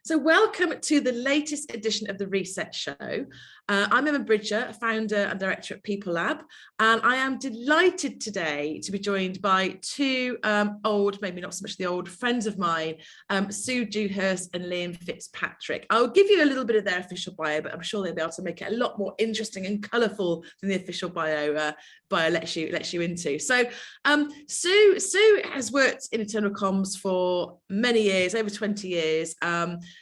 So welcome to the latest edition of the Reset Show. I'm Emma Bridger, founder and director at People Lab, and I am delighted today to be joined by two old, maybe not so much the old, friends of mine, Sue Dewhurst and Liam FitzPatrick. I'll give you a little bit of their official bio, but I'm sure they'll be able to make it a lot more interesting and colourful than the official bio lets you into. So Sue has worked in internal comms for many years, over 20 years.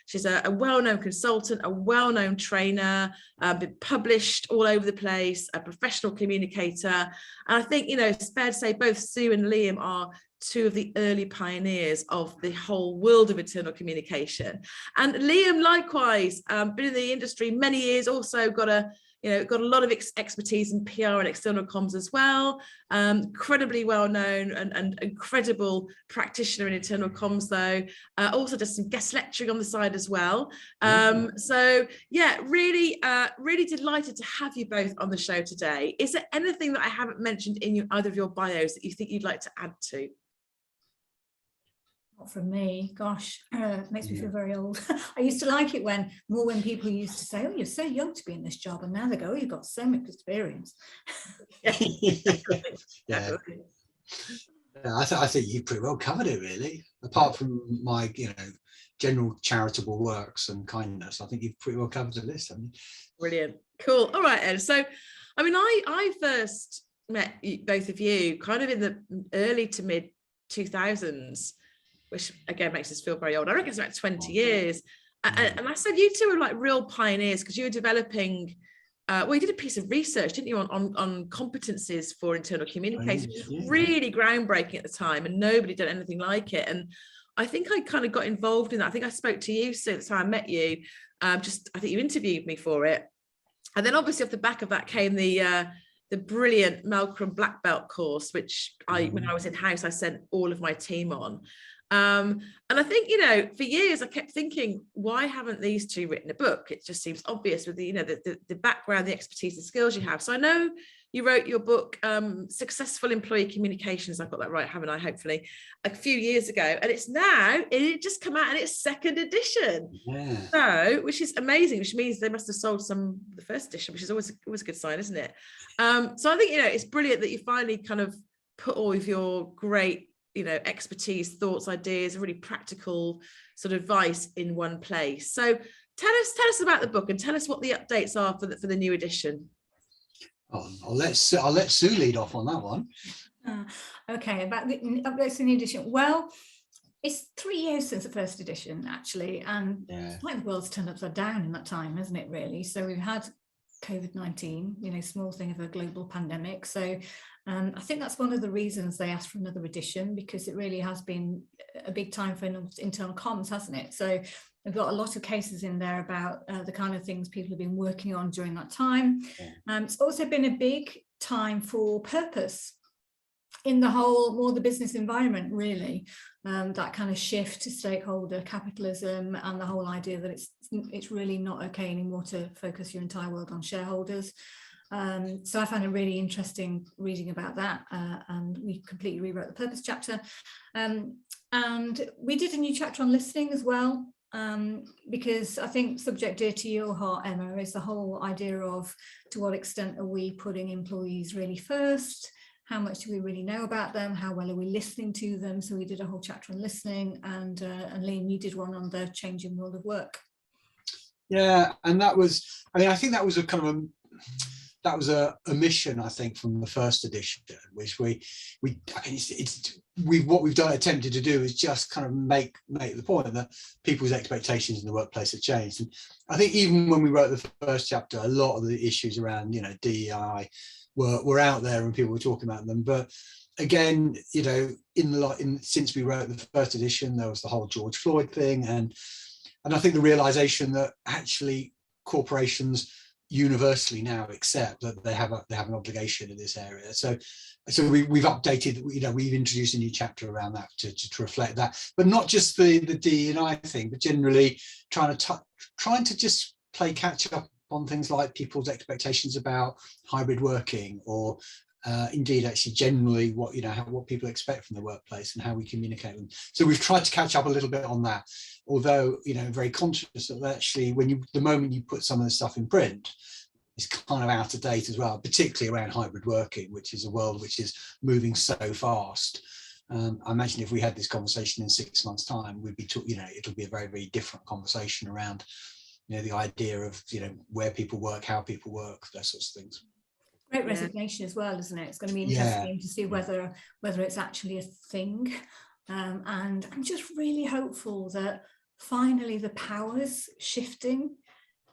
She's a well-known consultant, a well-known trainer, been published all over the place, a professional communicator. And I think, you know, it's fair to say both Sue and Liam are two of the early pioneers of the whole world of internal communication. And Liam, likewise, been in the industry many years, also got a lot of expertise in PR and external comms as well. Incredibly well known and incredible practitioner in internal comms, though. Also does some guest lecturing on the side as well. So yeah, really delighted to have you both on the show today. Is there anything that I haven't mentioned in either of your bios that you think you'd like to add to? Not from me, gosh, makes me feel very old. I used to like it when people used to say, oh, you're so young to be in this job, and now they go, oh, you've got so much experience. Yeah. I think you pretty well covered it, really. Apart from my general charitable works and kindness, I think you've pretty well covered the list, haven't you? Brilliant, cool. All right, Ed. So I mean, I first met both of you kind of in the early to mid 2000s, which again makes us feel very old. I reckon it's about 20 years. And I said you two were like real pioneers because you were developing, you did a piece of research, didn't you, on competencies for internal communication, which was really groundbreaking at the time, and nobody did anything like it. And I think I kind of got involved in that. I think I spoke to you since I met you. I think you interviewed me for it. And then obviously off the back of that came the brilliant Malcolm Black Belt course, which when I was in-house, I sent all of my team on. And I think, for years I kept thinking, why haven't these two written a book? It just seems obvious with the background, the expertise, the skills you have. So I know you wrote your book, Successful Employee Communications. I've got that right, haven't I? Hopefully, a few years ago. And it just come out in its second edition. Yeah. So, which is amazing, which means they must have sold the first edition, which is always a good sign, isn't it? So I think, it's brilliant that you finally kind of put all of your great expertise, thoughts, ideas, really practical sort of advice in one place. So tell us about the book and tell us what the updates are for the new edition. I'll let Sue lead off on that one. Okay, about the updates in the edition. Well, it's 3 years since the first edition, actually, and it's like the world's turned upside down in that time, hasn't it, really? So we've had COVID-19, small thing of a global pandemic. So I think that's one of the reasons they asked for another edition, because it really has been a big time for internal comms, hasn't it? So we've got a lot of cases in there about the kind of things people have been working on during that time. It's also been a big time for purpose in the whole, the business environment, really. That kind of shift to stakeholder capitalism and the whole idea that it's really not okay anymore to focus your entire world on shareholders. So I found it really interesting reading about that, and we completely rewrote the purpose chapter. And we did a new chapter on listening as well, because I think subject dear to your heart, Emma, is the whole idea of to what extent are we putting employees really first? How much do we really know about them? How well are we listening to them? So we did a whole chapter on listening, and Liam, you did one on the changing world of work. Yeah, and that was, I think that was a kind of that was a mission, I think, from the first edition, which what we've attempted to do is just kind of make the point that people's expectations in the workplace have changed. And I think even when we wrote the first chapter, a lot of the issues around DEI were out there and people were talking about them. But again, since we wrote the first edition, there was the whole George Floyd thing, and I think the realization that actually corporations universally now accept that they have an obligation in this area. So we've updated, we've introduced a new chapter around that to reflect that, but not just the D&I thing, but generally trying to just play catch up on things like people's expectations about hybrid working or indeed actually generally what what people expect from the workplace and how we communicate with them. So we've tried to catch up a little bit on that, although very conscious that actually the moment you put some of the stuff in print, it's kind of out of date as well, particularly around hybrid working, which is a world which is moving so fast. I imagine if we had this conversation in 6 months' time, we'd be it'll be a very, very different conversation around the idea of where people work, how people work, those sorts of things. Great resignation as well, isn't it? It's going to be interesting to see whether it's actually a thing. And I'm just really hopeful that finally the power's shifting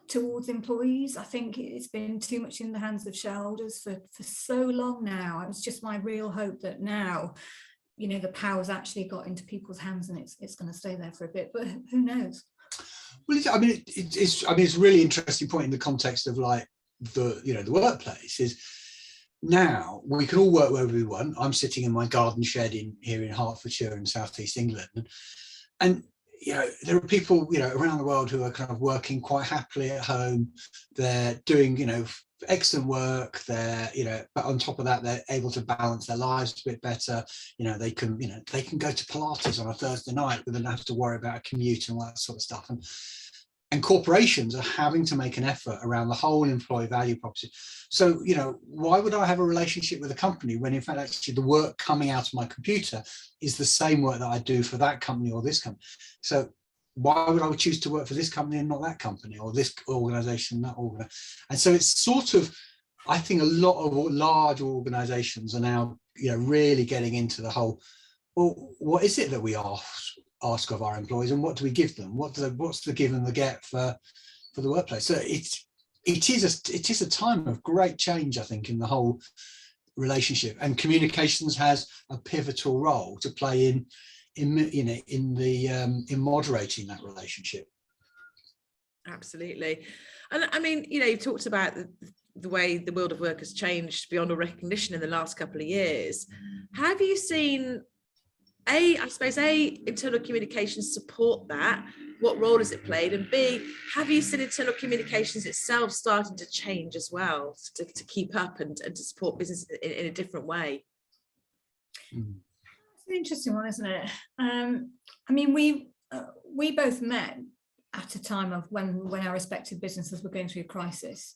towards employees. I think it's been too much in the hands of shareholders for so long now. It's just my real hope that now, the power's actually got into people's hands, and it's going to stay there for a bit. But who knows? Well, it's a really interesting point in the context of like the workplace is now we can all work wherever we want. I'm sitting in my garden shed here in Hertfordshire in southeast England, and there are people around the world who are kind of working quite happily at home. They're doing excellent work. They're but on top of that, they're able to balance their lives a bit better. They can go to Pilates on a Thursday night without having to worry about a commute and all that sort of stuff. And corporations are having to make an effort around the whole employee value proposition. So, why would I have a relationship with a company when in fact actually the work coming out of my computer is the same work that I do for that company or this company? So why would I choose to work for this company and not that company, or this organization, that organization? And so it's sort of, I think a lot of large organizations are now, really getting into the whole, well, what is it that we ask of our employees, and what do we give them? What's the give and the get for the workplace? So it is a time of great change, I think, in the whole relationship, and communications has a pivotal role to play in moderating that relationship. Absolutely. And I mean, you talked about the way the world of work has changed beyond all recognition in the last couple of years. Have you seen internal communications support that? What role has it played? And B, have you seen internal communications itself starting to change as well to keep up and to support business in a different way? It's an interesting one, isn't it? I mean, we both met at a time of when our respective businesses were going through a crisis.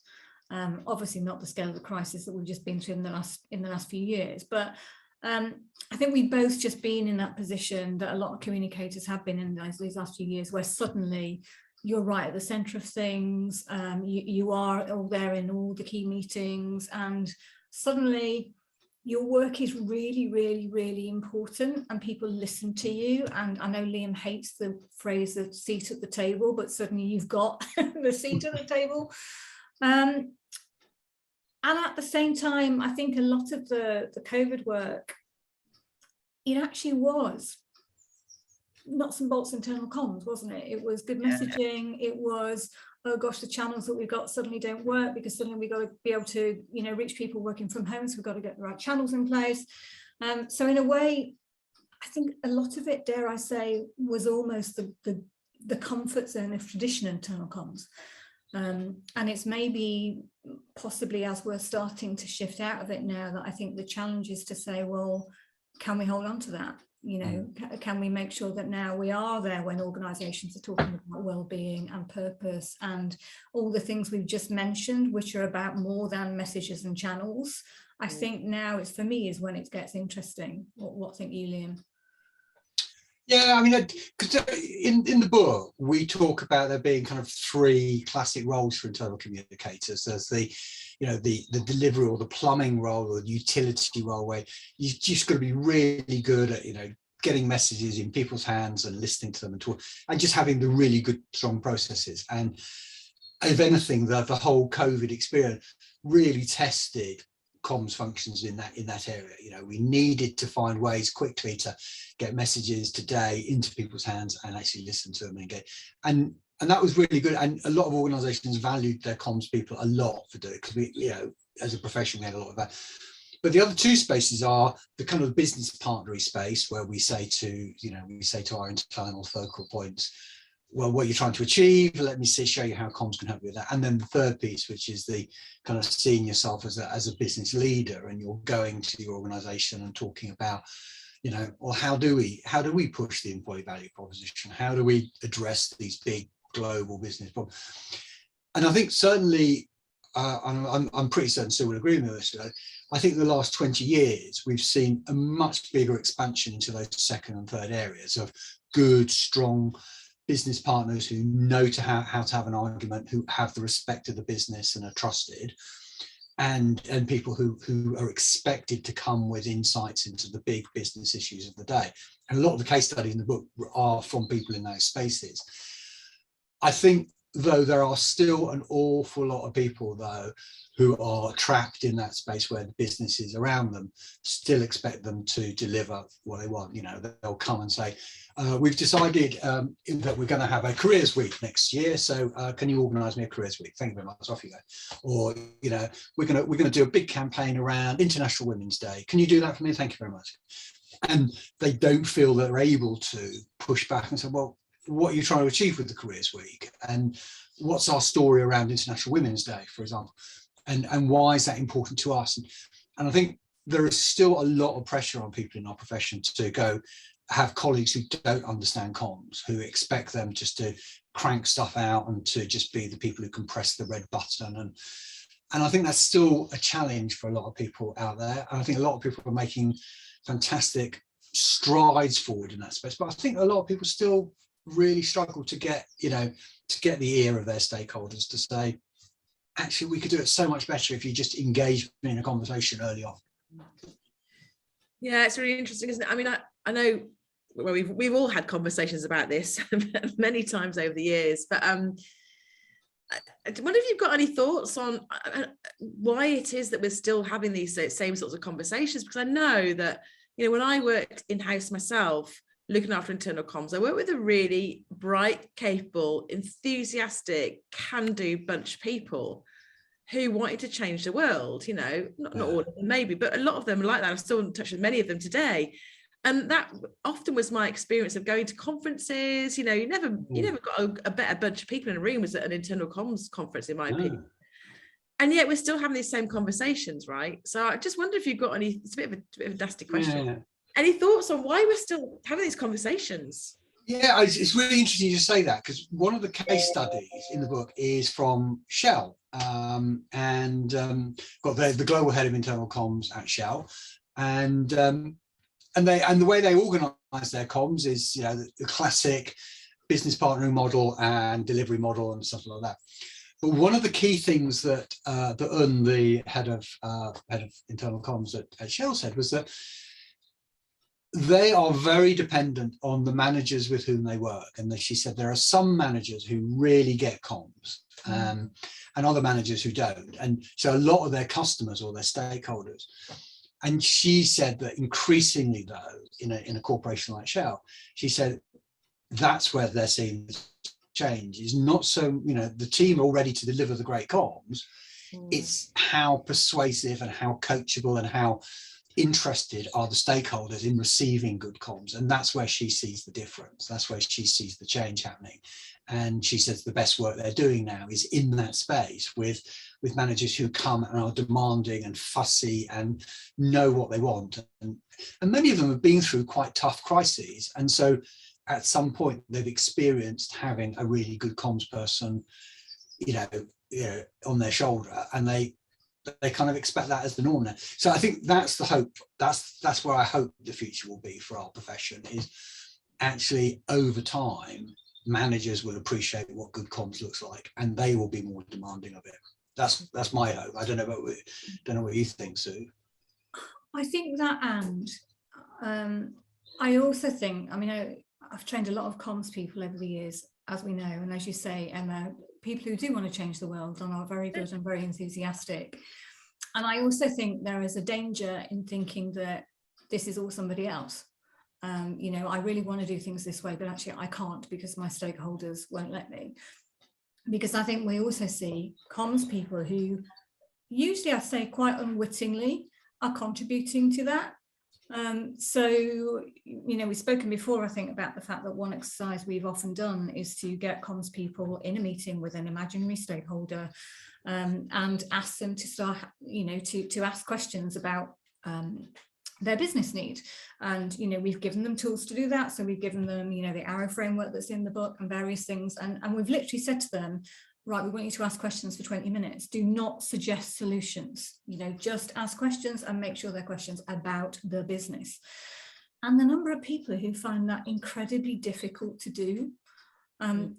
Obviously not the scale of the crisis that we've just been through in the last few years, but I think we've both just been in that position that a lot of communicators have been in these last few years, where suddenly you're right at the centre of things. You are all there in all the key meetings, and suddenly your work is really, really, really important, and people listen to you. And I know Liam hates the phrase "the seat at the table," but suddenly you've got the seat at the table. And at the same time, I think a lot of the COVID work, it actually was nuts and bolts internal comms, wasn't it? It was good messaging. It was, oh gosh, the channels that we've got suddenly don't work because suddenly we've got to be able to, reach people working from home. So we've got to get the right channels in place. So in a way, I think a lot of it, dare I say, was almost the comfort zone of traditional internal comms. And it's maybe possibly as we're starting to shift out of it now that I think the challenge is to say, well, can we hold on to that? Can we make sure that now we are there when organisations are talking about well-being and purpose and all the things we've just mentioned, which are about more than messages and channels? I think now for me is when it gets interesting. What think you, Liam? Yeah, I mean, because in the book we talk about there being kind of three classic roles for internal communicators. There's the delivery or the plumbing role or the utility role, where you just got to be really good at getting messages in people's hands and listening to them and just having the really good strong processes. And if anything, the whole COVID experience really tested comms functions in that area. We needed to find ways quickly to get messages today into people's hands and actually listen to them and engage. And that was really good. And a lot of organizations valued their comms people a lot for doing it, because we, as a profession, we had a lot of that. But the other two spaces are the kind of business partnery space, where we say to our internal focal points, well, what you're trying to achieve. Let me show you how comms can help you with that. And then the third piece, which is the kind of seeing yourself as a business leader, and you're going to your organization and talking about, well, how do we push the employee value proposition? How do we address these big global business problems? And I think certainly, I'm pretty certain Sue will agree with this. I think the last 20 years, we've seen a much bigger expansion into those second and third areas of good, strong business partners who know how to have an argument, who have the respect of the business and are trusted, and people who are expected to come with insights into the big business issues of the day. And a lot of the case studies in the book are from people in those spaces. I think, though, there are still an awful lot of people, though, who are trapped in that space where the businesses around them still expect them to deliver what they want. They'll come and say, we've decided that we're going to have a careers week next year, so can you organise me a careers week? Thank you very much. Off you go. Or we're going to do a big campaign around International Women's Day. Can you do that for me? Thank you very much. And they don't feel they're able to push back and say, well, what are you trying to achieve with the careers week? And what's our story around International Women's Day, for example? And why is that important to us? And I think there is still a lot of pressure on people in our profession to go have colleagues who don't understand comms, who expect them just to crank stuff out and to just be the people who can press the red button. And I think that's still a challenge for a lot of people out there. And I think a lot of people are making fantastic strides forward in that space. But I think a lot of people still really struggle to get the ear of their stakeholders to say, actually, we could do it so much better if you just engage in a conversation early on. Yeah, it's really interesting, isn't it? I mean, I know, well, we've all had conversations about this many times over the years, but I wonder if you've got any thoughts on why it is that we're still having these same sorts of conversations, because I know that, when I worked in-house myself, looking after internal comms, I worked with a really bright, capable, enthusiastic, can-do bunch of people who wanted to change the world. Not all of them maybe, but a lot of them are like that. I'm still in touch with many of them today. And that often was my experience of going to conferences. You never got a better bunch of people in a room as at an internal comms conference, in my opinion. And yet we're still having these same conversations, right? So I just wonder if you've got any, it's a bit of a nasty question. Yeah. Any thoughts on why we're still having these conversations? Yeah, it's really interesting you say that, because one of the case studies in the book is from Shell, got the global head of internal comms at Shell, and the way they organise their comms is the classic business partnering model and delivery model and stuff like that. But one of the key things that the head of internal comms at Shell said was that they are very dependent on the managers with whom they work. And she said there are some managers who really get comms and other managers who don't. And so a lot of their customers or their stakeholders. And she said that increasingly, though, in a corporation like Shell, she said that's where they're seeing the change. Is not so, the team are all ready to deliver the great comms. It's how persuasive and how coachable and how interested are the stakeholders in receiving good comms. And that's where she sees the difference. That's where she sees the change happening. And she says the best work they're doing now is in that space with managers who come and are demanding and fussy and know what they want. And many of them have been through quite tough crises. And so at some point they've experienced having a really good comms person, on their shoulder, and they kind of expect that as the norm now. So I think that's the hope. That's where I hope the future will be for our profession, is actually over time, managers will appreciate what good comms looks like, and they will be more demanding of it. That's my hope. I don't know what you think, Sue. I think that, and I also think, I've trained a lot of comms people over the years, as we know, and as you say, Emma, people who do want to change the world and are very good and very enthusiastic. And I also think there is a danger in thinking that this is all somebody else. I really want to do things this way, but actually I can't because my stakeholders won't let me. Because I think we also see comms people who usually, I say quite unwittingly, are contributing to that. So, you know, we've spoken before, I think, about the fact that one exercise we've often done is to get comms people in a meeting with an imaginary stakeholder, and ask them to start, you know, to ask questions about their business need. And, you know, we've given them tools to do that. So we've given them, you know, the arrow framework that's in the book and various things. And we've literally said to them, right, we want you to ask questions for 20 minutes. Do not suggest solutions, you know, just ask questions and make sure they're questions about the business. And the number of people who find that incredibly difficult to do,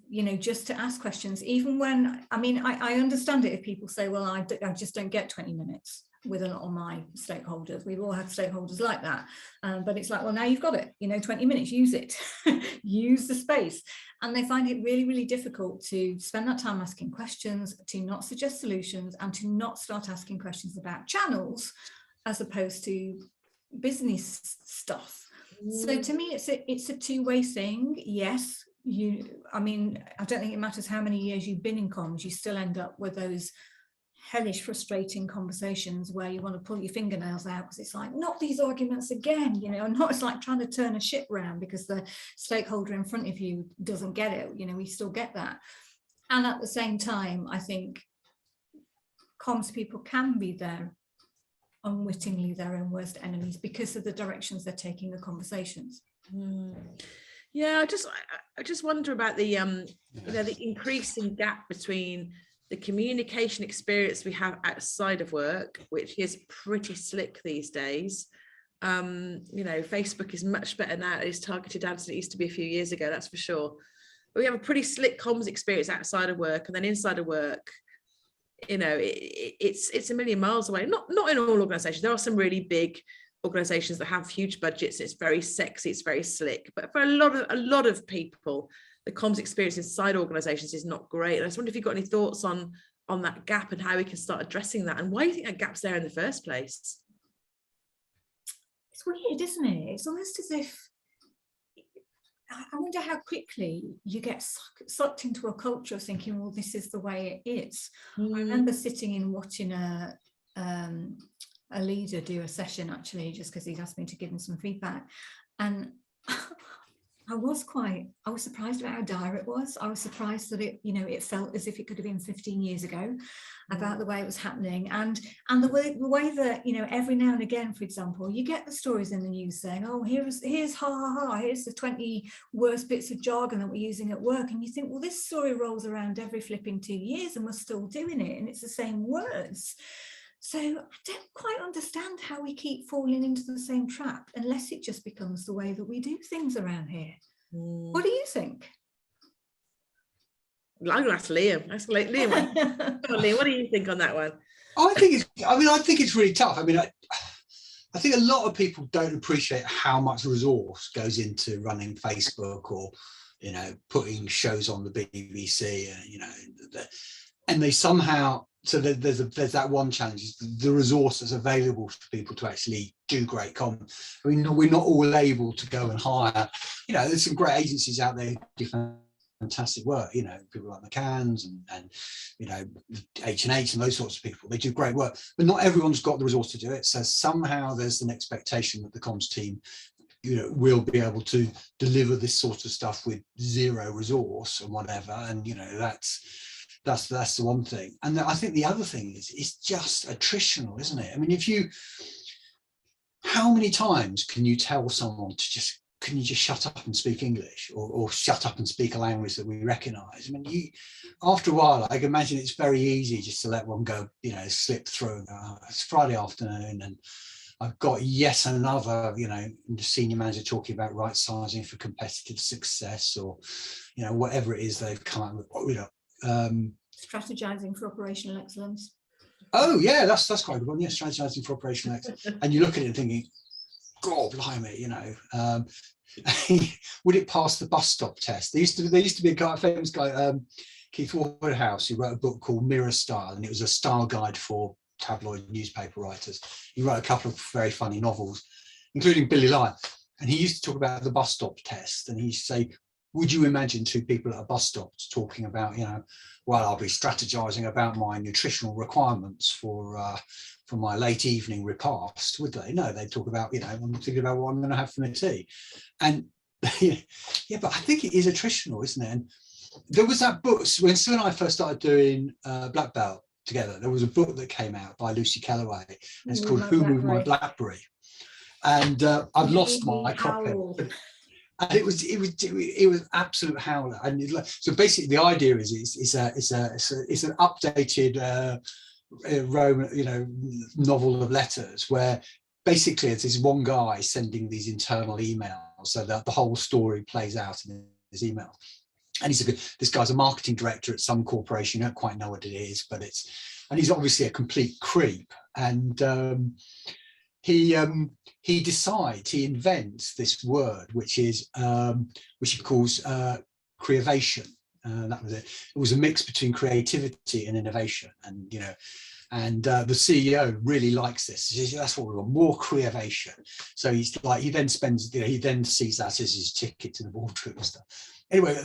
you know, just to ask questions, even when, I mean, I understand it if people say, well, I just don't get 20 minutes with a lot of my stakeholders. We've all had stakeholders like that. But it's like, well, now you've got it, you know, 20 minutes, use it, use the space. And they find it really, really difficult to spend that time asking questions, to not suggest solutions, and to not start asking questions about channels as opposed to business stuff. So to me, it's a two-way thing. Yes, I mean, I don't think it matters how many years you've been in comms, you still end up with those hellish, frustrating conversations where you want to pull your fingernails out because it's like, not these arguments again, you know, not, it's like trying to turn a ship round because the stakeholder in front of you doesn't get it, you know, we still get that. And at the same time, I think comms people can be unwittingly their own worst enemies because of the directions they're taking the conversations. Yeah, I just wonder about the you know, the increasing gap between the communication experience we have outside of work, which is pretty slick these days. You know, Facebook is much better now. It's targeted ads than it used to be a few years ago, that's for sure. But we have a pretty slick comms experience outside of work, and then inside of work, you know, it's a million miles away. Not in all organizations. There are some really big organizations that have huge budgets. It's very sexy, it's very slick. But for a lot of people, the comms experience inside organizations is not great. And I just wonder if you've got any thoughts on that gap and how we can start addressing that, and why you think that gap's there in the first place. It's weird, isn't it? It's almost as if, I wonder how quickly you get sucked into a culture of thinking, well, this is the way it is. I remember sitting and watching a leader do a session, actually, just because he'd asked me to give him some feedback. And I was surprised about how dire it was. I was surprised that it, you know, it felt as if it could have been 15 years ago, about the way it was happening. And the way that, you know, every now and again, for example, you get the stories in the news saying, oh, here's here's the 20 worst bits of jargon that we're using at work. And you think, well, this story rolls around every flipping 2 years and we're still doing it. And it's the same words. So I don't quite understand how we keep falling into the same trap, unless it just becomes the way that we do things around here. What do you think? I'm going to ask Liam. Liam, what do you think on that one? I think it's really tough. I mean, I think a lot of people don't appreciate how much resource goes into running Facebook, or, you know, putting shows on the BBC, you know, and they somehow, so there's that one challenge, is the resource that's available for people to actually do great comms. I mean, we're not all able to go and hire, you know, there's some great agencies out there who do fantastic work, you know, people like McCann's and you know, H&H and those sorts of people. They do great work, but not everyone's got the resource to do it. So somehow there's an expectation that the comms team, you know, will be able to deliver this sort of stuff with zero resource or whatever. And, you know, that's the one thing. And I think the other thing is, it's just attritional, isn't it? I mean, how many times can you tell someone to can you just shut up and speak English, or shut up and speak a language that we recognize? I mean, after a while, I can imagine it's very easy just to let one go, you know, slip through and go, oh, it's Friday afternoon and I've got yet another, you know, senior manager talking about right sizing for competitive success, or, you know, whatever it is they've come up with, you know. Strategizing for operational excellence. Oh yeah, that's quite a good one. Yeah, strategizing for operational excellence. And you look at it thinking, God blimey, you know, would it pass the bus stop test? There used to be a famous guy, Keith Waterhouse, who wrote a book called Mirror Style, and it was a style guide for tabloid newspaper writers. He wrote a couple of very funny novels, including Billy Lyon. And he used to talk about the bus stop test, and he used to say, would you imagine two people at a bus stop talking about, well, I'll be strategizing about my nutritional requirements for my late evening repast, would they? No, they'd talk about, I'm thinking about what I'm going to have for my tea. And yeah, but I think it is attritional, isn't it? And there was that book, when Sue and I first started doing Black Belt together, there was a book that came out by Lucy Kellaway, and it's called Who Moved My Blackberry? And I've lost my copy. And it was absolute howler. And so basically the idea is it's an updated Roman, novel of letters, where basically it's this one guy sending these internal emails so that the whole story plays out in his email. And this guy's a marketing director at some corporation. You don't quite know what it is, but he's obviously a complete creep. And he invents this word, which he calls creavation. That was it. It was a mix between creativity and innovation. And the CEO really likes this. He says, that's what we want, more creavation. So he then sees that as his ticket to the boardroom and stuff. Anyway,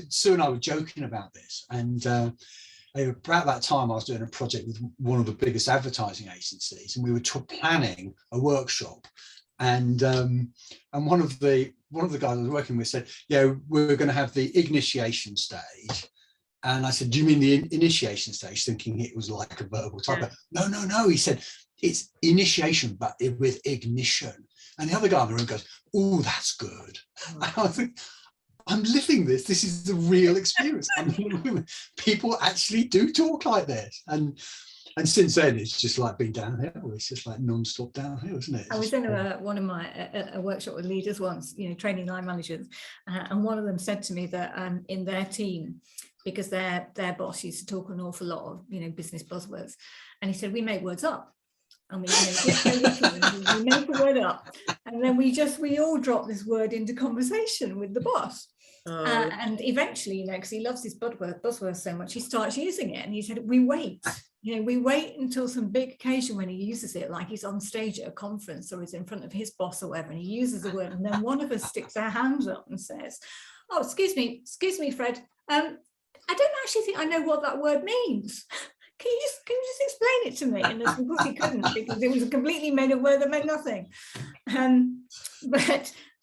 Sue and I were joking about this, and about that time I was doing a project with one of the biggest advertising agencies, and we were planning a workshop, and one of the guys I was working with said, yeah, we're going to have the initiation stage. And I said, do you mean the initiation stage? Thinking it was like a verbal typo. Yeah. No, he said, it's initiation, but with ignition. And the other guy in the room goes, oh, that's good. And I think, I'm living this. This is the real experience. People actually do talk like this. And since then, it's just like been downhill. It's just like non-stop downhill, isn't it? I was in one of my a workshop with leaders once, training line managers, and one of them said to me that in their team, because their boss used to talk an awful lot of business buzzwords, and he said, we make words up. And we make a word up, and then we all drop this word into conversation with the boss. And eventually, because he loves his buzzword so much, he starts using it. And he said, we wait until some big occasion when he uses it, like he's on stage at a conference or he's in front of his boss or whatever, and he uses the word, and then one of us sticks our hands up and says, oh, excuse me, Fred, I don't actually think I know what that word means. Can you just explain it to me? And of course he couldn't, because it was a completely made up word that meant nothing.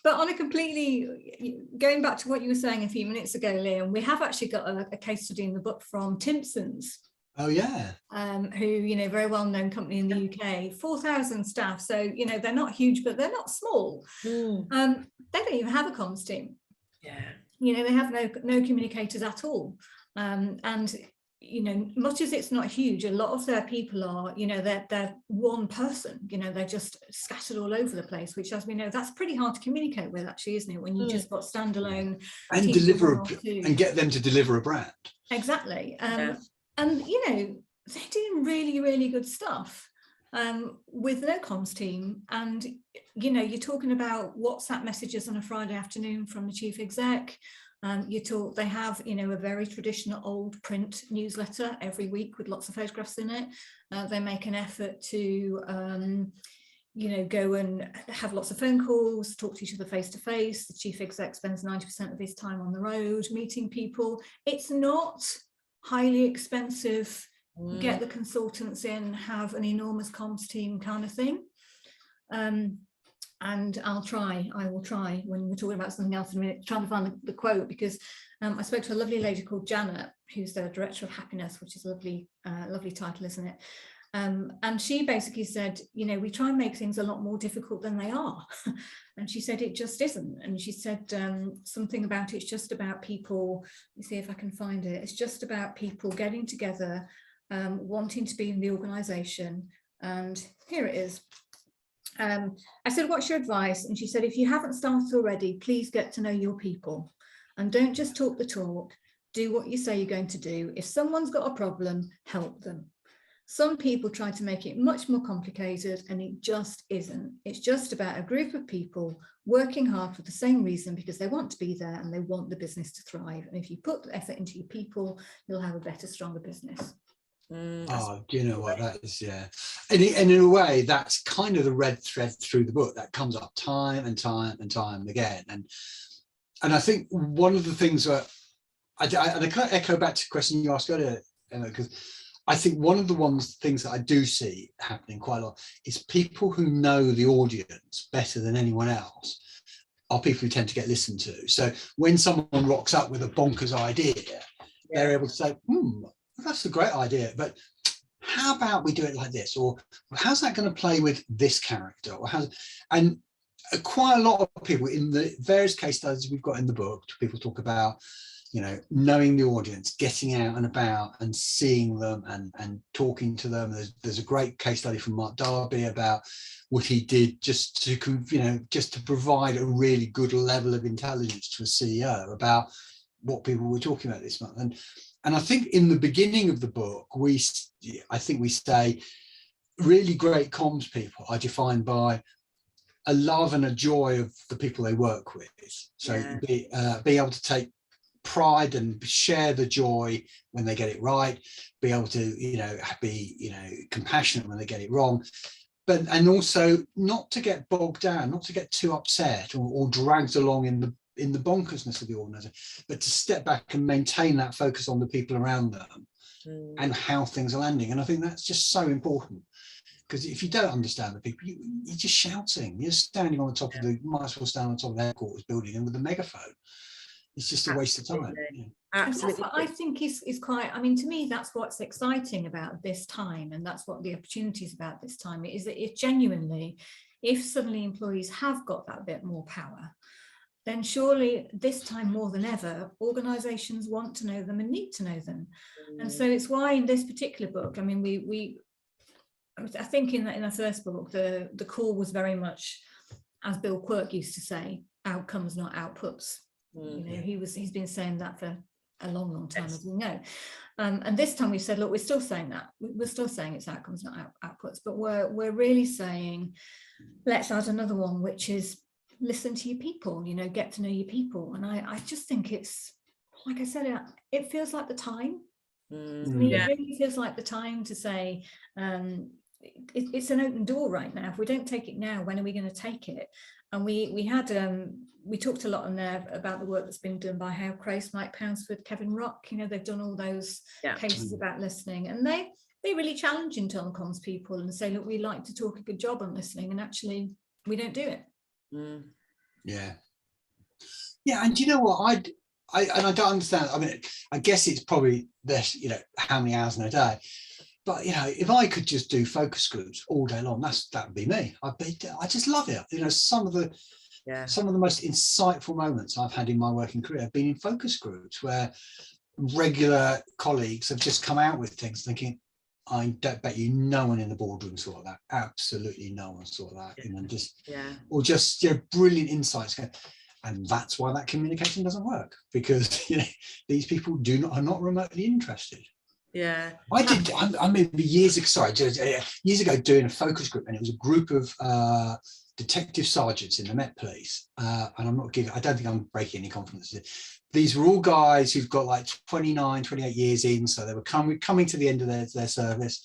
But on a completely, going back to what you were saying a few minutes ago, Liam, we have actually got a case study in the book from Timpson's. Oh yeah. Who, very well-known company in the UK, 4,000 staff. So, they're not huge, but they're not small. They don't even have a comms team. Yeah. They have no communicators at all. And much as it's not huge, a lot of their people are, they're one person, they're just scattered all over the place, which, as we know, that's pretty hard to communicate with, actually, isn't it? When you just got standalone and and get them to deliver a brand. Exactly. And they're doing really, really good stuff with no comms team. And you're talking about WhatsApp messages on a Friday afternoon from the chief exec. They have, a very traditional old print newsletter every week with lots of photographs in it. They make an effort to, go and have lots of phone calls, talk to each other face to face. The chief exec spends 90% of his time on the road, meeting people. It's not highly expensive, get the consultants in, have an enormous comms team kind of thing. And I will try when we're talking about something else in a minute, trying to find the quote, because I spoke to a lovely lady called Janet, who's the director of happiness, which is a lovely title, isn't it? And she basically said, we try and make things a lot more difficult than they are. And she said, it just isn't. And she said something about it's just about people, let me see if I can find it. It's just about people getting together, wanting to be in the organisation. And here it is. I said, what's your advice? And she said, if you haven't started already, please get to know your people and don't just talk the talk, do what you say you're going to do. If someone's got a problem, help them. Some people try to make it much more complicated, and it just isn't. It's just about a group of people working hard for the same reason, because they want to be there and they want the business to thrive. And if you put the effort into your people, you'll have a better, stronger business. Oh, do you know what that is? Yeah, and in a way, that's kind of the red thread through the book that comes up time and time and time again. I think one of the things that I kind of echo back to the question you asked earlier, Emma, because I think one of the things that I do see happening quite a lot is people who know the audience better than anyone else are people who tend to get listened to. So when someone rocks up with a bonkers idea, they're able to say, that's a great idea, but how about we do it like this? Or how's that going to play with this character? Or and quite a lot of people in the various case studies we've got in the book, people talk about, knowing the audience, getting out and about and seeing them and talking to them. There's a great case study from Mark Darby about what he did just to provide a really good level of intelligence to a CEO about what people were talking about this month. And I think in the beginning of the book, I think we say really great comms people are defined by a love and a joy of the people they work with. So be able to take pride and share the joy when they get it right, be able to be compassionate when they get it wrong, and also not to get bogged down, not to get too upset or dragged along in the bonkersness of the organisation, but to step back and maintain that focus on the people around them and how things are landing. And I think that's just so important, because if you don't understand the people, you're just shouting, you're standing on the top of you might as well stand on top of the headquarters building and with a megaphone. It's just a waste of time. Yeah. Absolutely. That's what I think is quite, to me, that's what's exciting about this time, and that's what the opportunities about this time is, that if suddenly employees have got that bit more power, then surely this time more than ever, organisations want to know them and need to know them. And so it's why in this particular book, I think in the first book, the call was very much, as Bill Quirk used to say, outcomes, not outputs. He's been saying that for a long time, as we know. And this time we said, look, we're still saying that. We're still saying it's outcomes, not outputs, but we're really saying, let's add another one, which is listen to your people, get to know your people. And I just think it's, like I said, it feels like the time. To me, it really feels like the time to say, it's an open door right now. If we don't take it now, when are we going to take it? And we talked a lot on there about the work that's been done by Hale Crace, Mike Pounceford, Kevin Rock. They've done all those cases about listening, and they really challenge internal comms people and say, look, we like to talk a good job on listening, and actually we don't do it. And you know what, I don't understand. I guess it's probably this, how many hours in a day. But if I could just do focus groups all day long, that would be me. I just love it. Some of the most insightful moments I've had in my working career have been in focus groups where regular colleagues have just come out with things thinking, I don't bet you no one in the boardroom saw that. Absolutely no one saw that. Or just brilliant insights. And that's why that communication doesn't work, because these people are not remotely interested. I remember years ago doing a focus group, and it was a group of detective sergeants in the Met Police, and I don't think I'm breaking any confidences. These were all guys who've got like 29, 28 years in, so they were coming to the end of their service,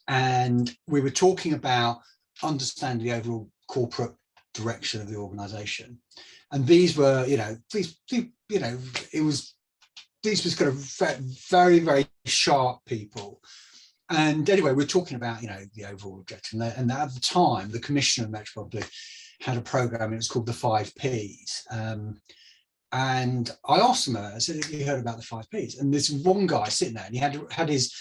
and we were talking about understanding the overall corporate direction of the organisation. And these were, these was kind of very, very sharp people. And anyway, we're talking about, the overall objective. And at the time, the Commissioner of Metropolitan Police had a programme, and it was called the 5 Ps. And I asked them, I said, have you heard about the 5 Ps? And this one guy sitting there, and he had his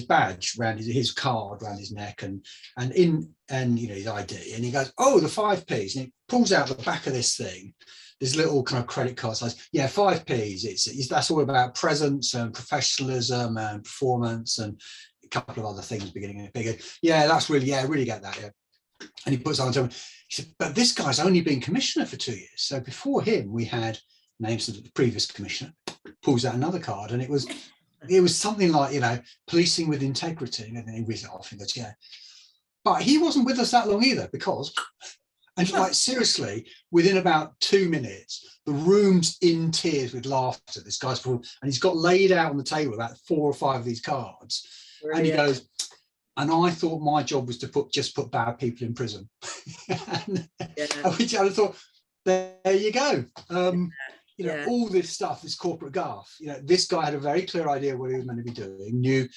badge around his card around his neck and his ID. And he goes, oh, the 5 Ps. And he pulls out the back of this thing, this little kind of credit card size. 5 Ps. That's all about presence and professionalism and performance and a couple of other things beginning and bigger. That's really get that. Yeah. And he puts on to him. He said, but this guy's only been commissioner for 2 years. So before him, we had names of the previous commissioner. Pulls out another card, and it was something like, policing with integrity. And then he reads it off and goes, But he wasn't with us that long either, because, and seriously, within about 2 minutes, the room's in tears with laughter. This guy's full, and he's got laid out on the table about 4 or 5 of these cards. Brilliant. And he goes, and I thought my job was to put bad people in prison. Which I thought, there you go. you know, Yeah. all this stuff, this corporate guff. You know, this guy had a very clear idea what he was meant to be doing, knew,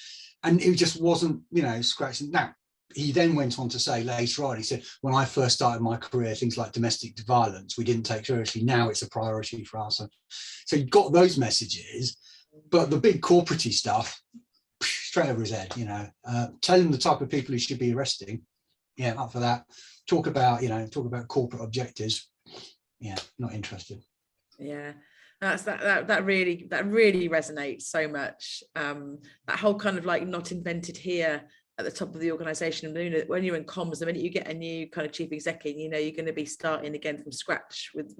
and it just wasn't, you know, scratching. Now, he then went on to say later on, he said, when I first started my career, things like domestic violence, we didn't take seriously. Now it's a priority for us. So he got those messages, but the big corporate-y stuff, straight over his head, you know, tell him the type of people he should be arresting. Yeah, up for that. Talk about corporate objectives. Yeah, not interested. Yeah, that really resonates so much. That whole kind of like not invented here at the top of the organization. When you're in comms, the minute you get a new kind of chief executive, you know, you're going to be starting again from scratch with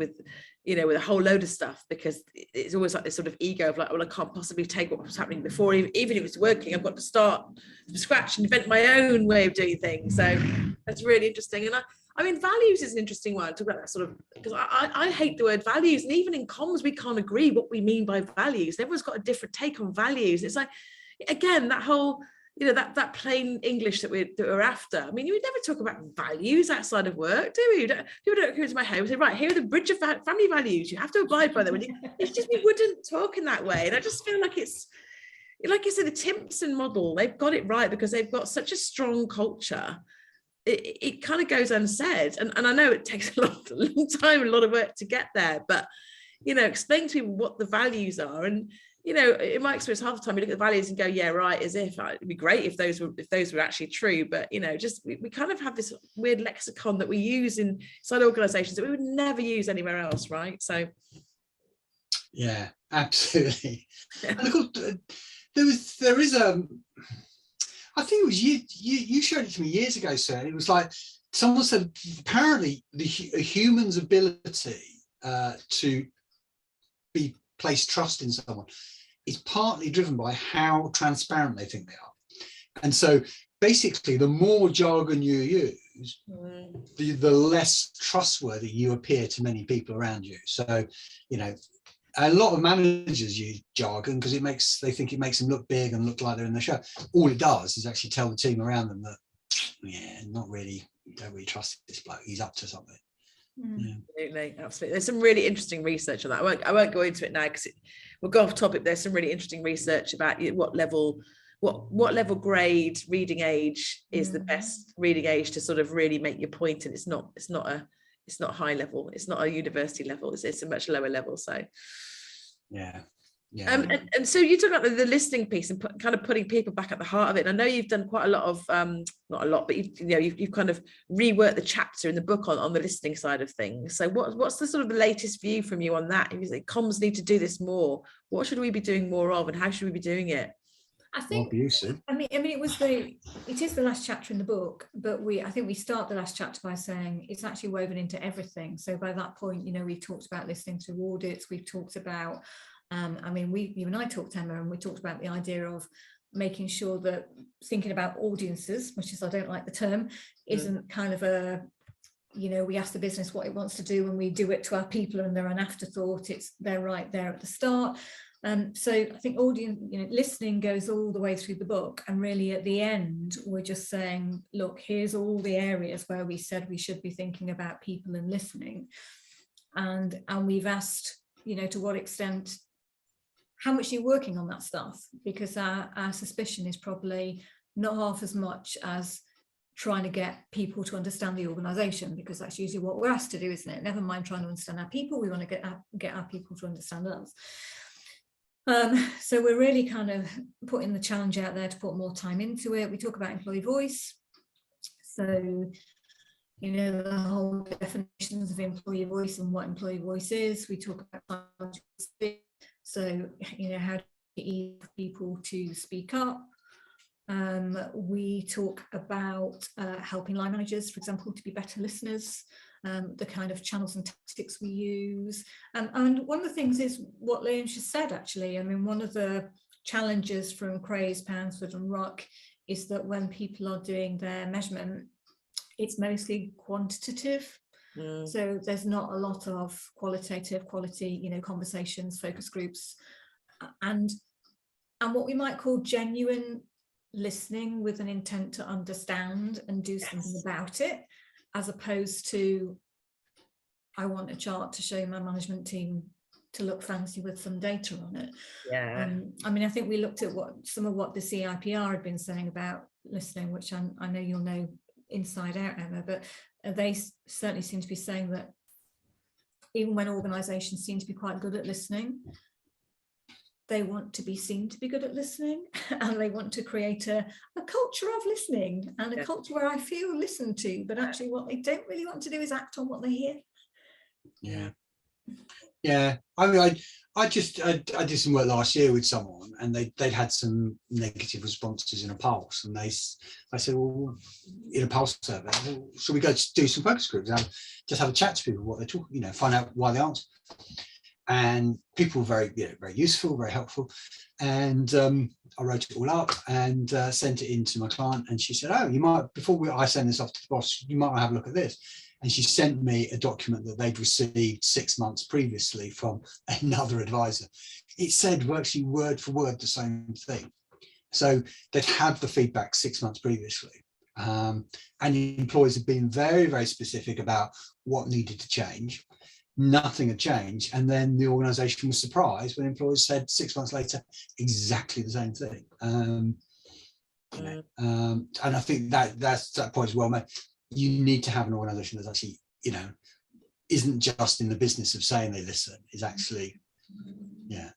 you know, with a whole load of stuff, because it's always like this sort of ego of like, well, I can't possibly take what was happening before, even if it's working, I've got to start from scratch and invent my own way of doing things. So that's really interesting. And I mean, values is an interesting one. Talk about that sort of, because I hate the word values, and even in comms we can't agree what we mean by values. Everyone's got a different take on values. It's like, again, that whole, you know, that plain English that we're after. I mean, you would never talk about values outside of work, do we? People don't come into my home and say, right, here are the bridge of family values. You have to abide by them. It's just, we wouldn't talk in that way. And I just feel like it's, like you said, the Timpson model, they've got it right because they've got such a strong culture. It kind of goes unsaid. And I know it takes a long time, a lot of work to get there, but, you know, explain to people what the values are. And, you know, in my experience, half the time you look at the values and go, yeah, right, as if it'd be great if those were actually true. But, you know, just we kind of have this weird lexicon that we use inside organizations that we would never use anywhere else, right? So yeah, absolutely. And of course, there is I think it was you showed it to me years ago, sir. And it was like someone said apparently a human's ability to be place trust in someone is partly driven by how transparent they think they are. And so basically the more jargon you use, the less trustworthy you appear to many people around you. So, you know, a lot of managers use jargon because they think it makes them look big and look like they're in the show. All it does is actually tell the team around them that, yeah, don't really trust this bloke. He's up to something. Yeah. Absolutely. There's some really interesting research on that. I won't go into it now because we'll go off topic. There's some really interesting research about what level grade reading age is the best reading age to sort of really make your point. And it's not high level. It's not a university level. It's a much lower level. So yeah. And so you talk about the listening piece and kind of putting people back at the heart of it. And I know you've done quite a lot of, not a lot, but you've kind of reworked the chapter in the book on the listening side of things. So what's the sort of the latest view from you on that? If you think comms need to do this more, what should we be doing more of, and how should we be doing it? I think, I mean, it is the last chapter in the book, but I think we start the last chapter by saying it's actually woven into everything. So by that point, you know, we've talked about listening through audits. We've talked about, I mean, you and I talked, Emma, and we talked about the idea of making sure that thinking about audiences, which is, I don't like the term, isn't kind of a, you know, we ask the business what it wants to do and we do it to our people and they're an afterthought. They're right there at the start. So I think listening goes all the way through the book, and really at the end we're just saying, look, here's all the areas where we said we should be thinking about people and listening, and we've asked, you know, to what extent, how much you're working on that stuff, because our suspicion is probably not half as much as trying to get people to understand the organisation, because that's usually what we're asked to do, isn't it? Never mind trying to understand our people, we want to get our people to understand us. So we're really kind of putting the challenge out there to put more time into it. We talk about employee voice. So, you know, the whole definitions of employee voice and what employee voice is. We talk about, so, you know, how to get people to speak up. We talk about helping line managers, for example, to be better listeners. The kind of channels and tactics we use. And one of the things is what Liam just said, actually. I mean, one of the challenges from Craze, Pounceford and Ruck is that when people are doing their measurement, it's mostly quantitative. So there's not a lot of quality, you know, conversations, focus groups, and what we might call genuine listening with an intent to understand and do something about it, as opposed to, I want a chart to show my management team to look fancy with some data on it. Yeah. I mean, I think we looked at some of what the CIPR had been saying about listening, which I know you'll know inside out, Emma, but they certainly seem to be saying that even when organisations seem to be quite good at listening, they want to be seen to be good at listening, and they want to create a culture of listening and a culture where I feel listened to, but actually what they don't really want to do is act on what they hear. Yeah. I mean, I did some work last year with someone, and they'd had some negative responses in a pulse, and I said, well, in a pulse survey, well, should we go to do some focus groups and just have a chat to people, what they're talking, find out why they answer. And people were very useful, very helpful. And I wrote it all up and sent it in to my client. And she said, oh, you might, before I send this off to the boss, you might have a look at this. And she sent me a document that they'd received 6 months previously from another advisor. It said virtually word for word the same thing. So they'd had the feedback 6 months previously. And the employees had been very, very specific about what needed to change. Nothing had changed. And then the organisation was surprised when employees said 6 months later exactly the same thing. And I think that point is well made. You need to have an organisation that's actually, isn't just in the business of saying they listen, is actually, yeah.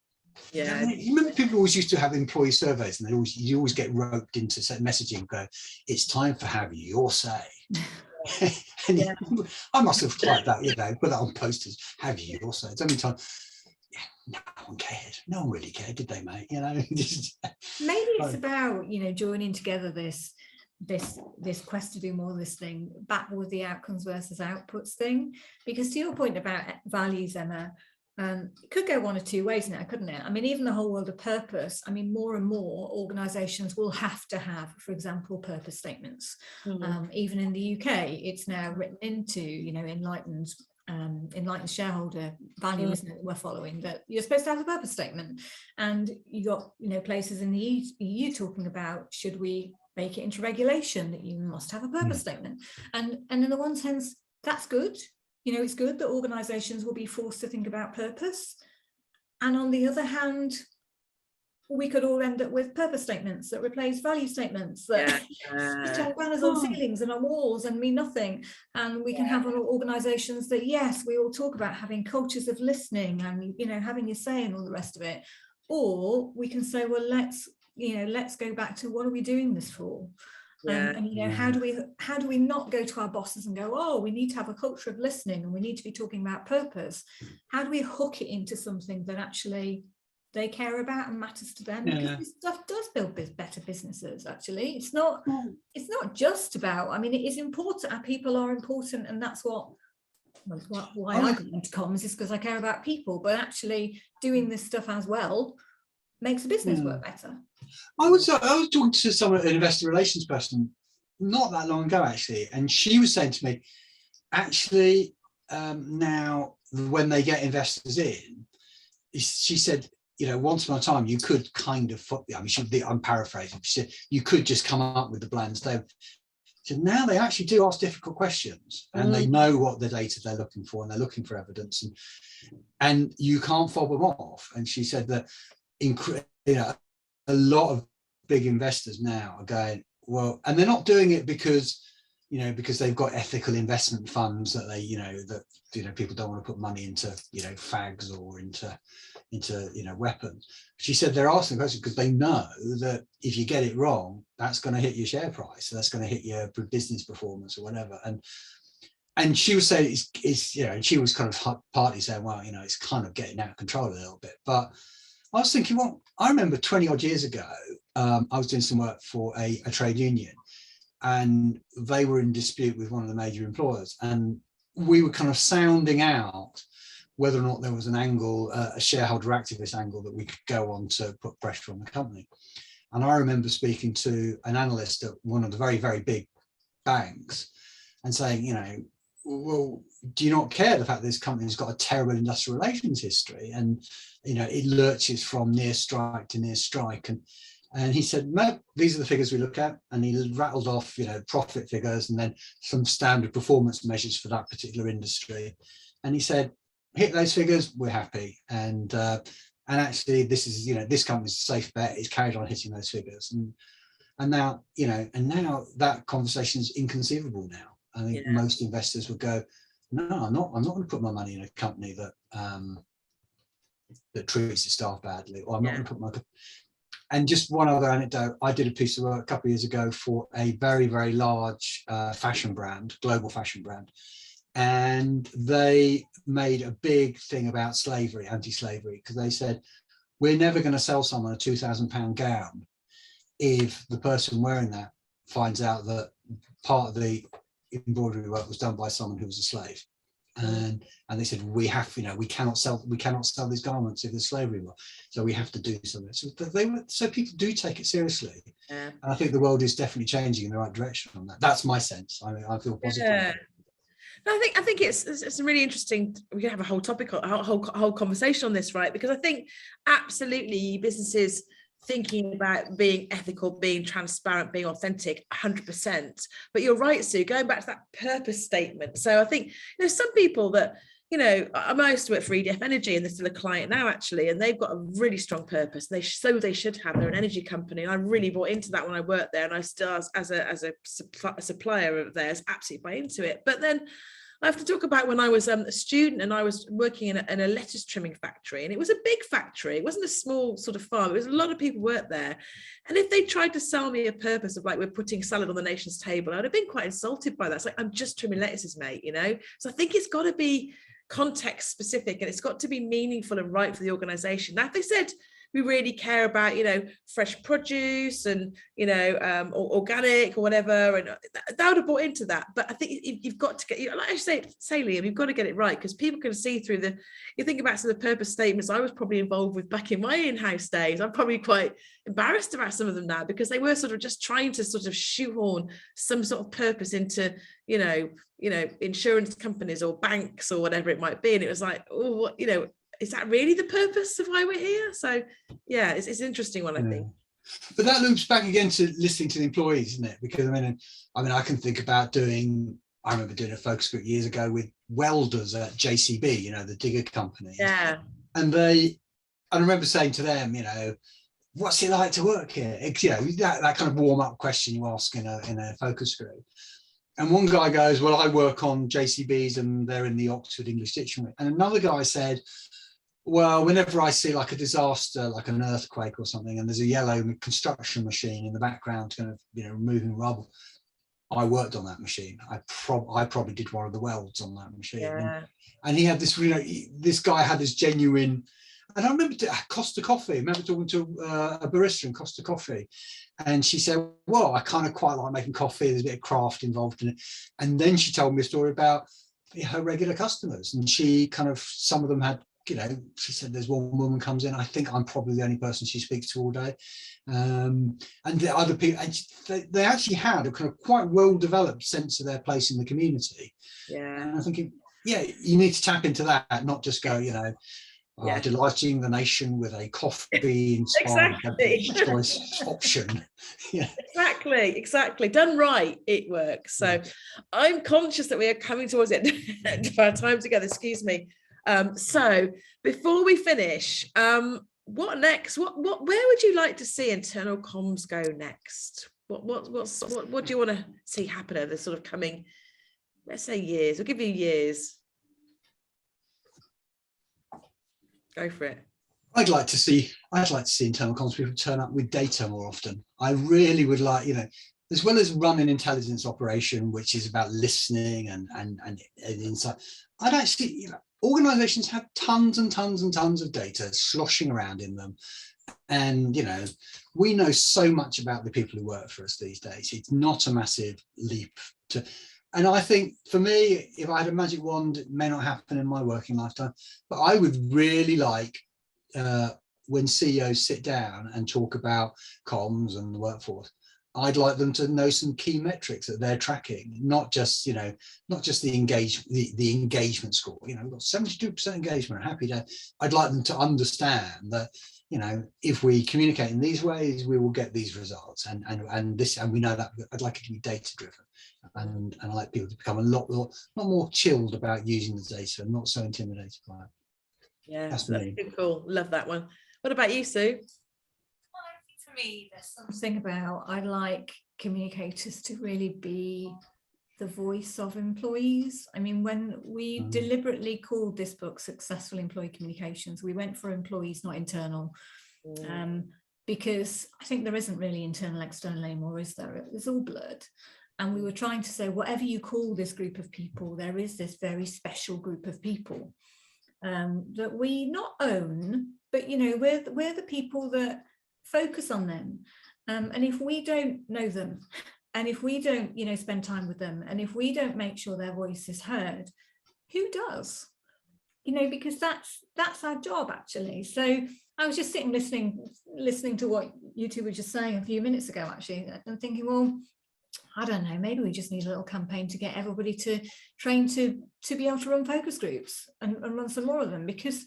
You remember people always used to have employee surveys, and you always get roped into messaging, go, it's time for have your say. And I must have tried that, put that on posters, have your say. It's only time. No one cared. No one really cared, did they, mate? Maybe it's about, joining together this quest to do more listening back with the outcomes versus outputs thing, because to your point about values, Emma, it could go one of two ways now, couldn't it? I mean, even the whole world of purpose, I mean, more and more organizations will have to have, for example, purpose statements. Even in the UK, it's now written into, enlightened shareholder value, isn't it, we're following, that you're supposed to have a purpose statement. And you got, places in the EU talking about, should we make it into regulation that you must have a purpose statement? And in the one sense, that's good. It's good that organizations will be forced to think about purpose. And on the other hand, we could all end up with purpose statements that replace value statements that just have banners on ceilings and on walls and mean nothing. And we can have organizations that, yes, we all talk about having cultures of listening and, having a say and all the rest of it. Or we can say, well, let's go back to what are we doing this for? How do we not go to our bosses and go, oh, we need to have a culture of listening and we need to be talking about purpose? How do we hook it into something that actually they care about and matters to them? Because this stuff does build better businesses. Actually, it's not just about, I mean, it is important. Our people are important, and that's why I go into comms, is because I care about people. But actually doing this stuff as well makes the business work better. I was talking to an investor relations person not that long ago, actually, and she was saying to me, actually, now when they get investors in, she said, once upon a time you could kind of, I'm paraphrasing, she said you could just come up with the bland statement. So now they actually do ask difficult questions, and they know what the data they're looking for, and they're looking for evidence, and you can't fob them off. And she said that a lot of big investors now are going, well, and they're not doing it because they've got ethical investment funds that people don't want to put money into, fags or into weapons. She said they're asking questions because they know that if you get it wrong, that's going to hit your share price, so that's going to hit your business performance or whatever. And she was saying it's and she was kind of partly saying, well, it's kind of getting out of control a little bit. But I was thinking, well, I remember 20 odd years ago, I was doing some work for a trade union, and they were in dispute with one of the major employers, and we were kind of sounding out whether or not there was an angle, a shareholder activist angle, that we could go on to put pressure on the company. And I remember speaking to an analyst at one of the very, very big banks and saying, well, do you not care the fact that this company's got a terrible industrial relations history, and it lurches from near strike to near strike? And he said, no, these are the figures we look at. And he rattled off, profit figures and then some standard performance measures for that particular industry. And he said, hit those figures, we're happy. And actually, this is, this company's a safe bet. It's carried on hitting those figures. And now, now that conversation is inconceivable now. I think most investors would go, no, I'm not going to put my money in a company that that treats its staff badly, or I'm not going to put my. And just one other anecdote, I did a piece of work a couple of years ago for a very, very large fashion brand, global fashion brand. And they made a big thing about slavery, anti-slavery, because they said, we're never going to sell someone a £2,000 gown if the person wearing that finds out that part of the embroidery work was done by someone who was a slave. And they said, we cannot sell these garments if there's slavery work, so we have to do something. So people do take it seriously. And I think the world is definitely changing in the right direction on that. That's my sense. I feel positive. No, I think it's really interesting. We can have a whole topic, a whole conversation on this, right? Because I think absolutely businesses thinking about being ethical, being transparent, being authentic, 100%. But you're right, Sue, going back to that purpose statement. So I think there's some people that, I used to work for EDF Energy, and they're still a client now, actually, and they've got a really strong purpose. They should have. They're an energy company, and I really bought into that when I worked there, and I still, as a supplier of theirs, absolutely buy into it. But then I have to talk about when I was a student and I was working in a lettuce trimming factory, and it was a big factory. It wasn't a small sort of farm. It was a lot of people worked there. And if they tried to sell me a purpose of, like, we're putting salad on the nation's table, I'd have been quite insulted by that. It's like, I'm just trimming lettuces, mate, So I think it's got to be context specific, and it's got to be meaningful and right for the organization. Now, if they said, we really care about, fresh produce and, or organic or whatever, and that would have bought into that. But I think you've got to get, like I say, Liam, you've got to get it right, because people can see through you think about some of the purpose statements I was probably involved with back in my in-house days. I'm probably quite embarrassed about some of them now, because they were sort of just trying to sort of shoehorn some sort of purpose into, insurance companies or banks or whatever it might be. And it was like, oh, what, is that really the purpose of why we're here? So yeah, it's an interesting one, I think. But that loops back again to listening to the employees, isn't it? Because I can think about I remember doing a focus group years ago with welders at JCB, the digger company. Yeah. And I remember saying to them, what's it like to work here? That kind of warm up question you ask in a focus group. And one guy goes, well, I work on JCBs and they're in the Oxford English Dictionary. And another guy said, well, whenever I see like a disaster, like an earthquake or something, and there's a yellow construction machine in the background kind of, removing rubble, I worked on that machine. I probably did one of the welds on that machine. Yeah. And he had this, this guy had this genuine, and I remember Costa Coffee. I remember talking to a barista in Costa Coffee, and she said, well, I kind of quite like making coffee. There's a bit of craft involved in it. And then she told me a story about her regular customers, and she kind of, some of them had, she said there's one woman comes in, I think I'm probably the only person she speaks to all day. And the other people, and they actually had a kind of quite well-developed sense of their place in the community. Yeah. And I'm thinking, yeah, you need to tap into that, not just go, delighting the nation with a coffee-inspired choice option. Yeah. Exactly. Done right, it works. So I'm conscious that we are coming towards the end of our time together. Excuse me. So before we finish, what next? Where would you like to see internal comms go next? What do you want to see happen over the sort of coming, let's say, years? We'll give you years. Go for it. I'd like to see internal comms people turn up with data more often. I really would like, as well as running intelligence operation, which is about listening and insight. I'd actually, organizations have tons and tons and tons of data sloshing around in them. And, we know so much about the people who work for us these days. It's not a massive leap to, and I think for me, if I had a magic wand, it may not happen in my working lifetime, but I would really like when CEOs sit down and talk about comms and the workforce, I'd like them to know some key metrics that they're tracking, not just the engagement score. We've got 72% engagement, happy day. I'd like them to understand that, if we communicate in these ways, we will get these results, and we know that. I'd like it to be data driven, and I like people to become a lot more chilled about using the data and not so intimidated by it. Yeah, that's cool. Love that one. What about you, Sue? Well, I think for me, there's something about, I like communicators to really be the voice of employees. I mean, when we deliberately called this book Successful Employee Communications, we went for employees, not internal, because I think there isn't really internal, external anymore, is there? It's all blurred. And we were trying to say, whatever you call this group of people, there is this very special group of people that we not own, but, we're the people that focus on them. And if we don't know them, and if we don't, spend time with them, and if we don't make sure their voice is heard, who does? Because that's our job, actually. So I was just sitting listening to what you two were just saying a few minutes ago, actually, and thinking, well, I don't know, maybe we just need a little campaign to get everybody to train to be able to run focus groups and run some more of them, because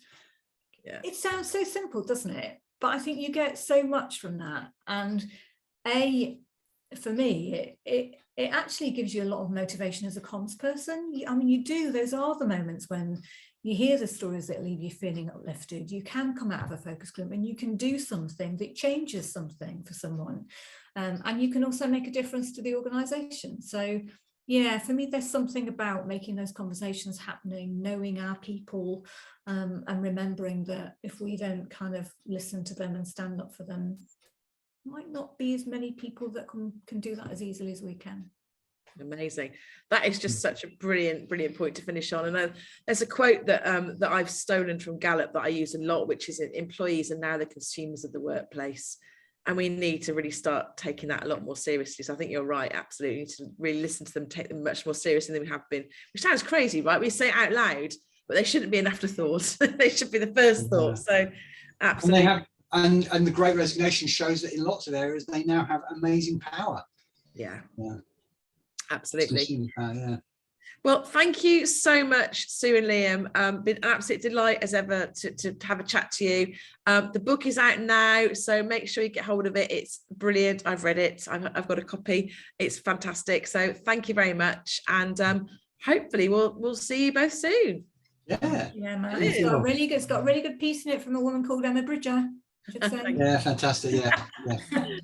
it sounds so simple, doesn't it? But I think you get so much from that. And for me, it actually gives you a lot of motivation as a comms person. I mean, those are the moments when you hear the stories that leave you feeling uplifted. You can come out of a focus group and you can do something that changes something for someone. And you can also make a difference to the organisation. So yeah, for me, there's something about making those conversations happening, knowing our people, and remembering that if we don't kind of listen to them and stand up for them, might not be as many people that can do that as easily as we can. Amazing. That is just such a brilliant point to finish on. And there's a quote that I've stolen from Gallup that I use a lot, which is, employees are now the consumers of the workplace. And we need to really start taking that a lot more seriously. So I think you're right, absolutely. We need to really listen to them, take them much more seriously than we have been, which sounds crazy, right? We say it out loud, but they shouldn't be an afterthought. They should be the first thought. So absolutely. And the Great Resignation shows that in lots of areas, they now have amazing power. Yeah. Absolutely. Yeah. Well, thank you so much, Sue and Liam. Been an absolute delight as ever to have a chat to you. The book is out now, so make sure you get hold of it. It's brilliant. I've read it. I've got a copy. It's fantastic. So thank you very much, and hopefully we'll see you both soon. Yeah. Yeah, man. It's got a really good piece in it from a woman called Emma Bridger. Yeah, fantastic. Yeah.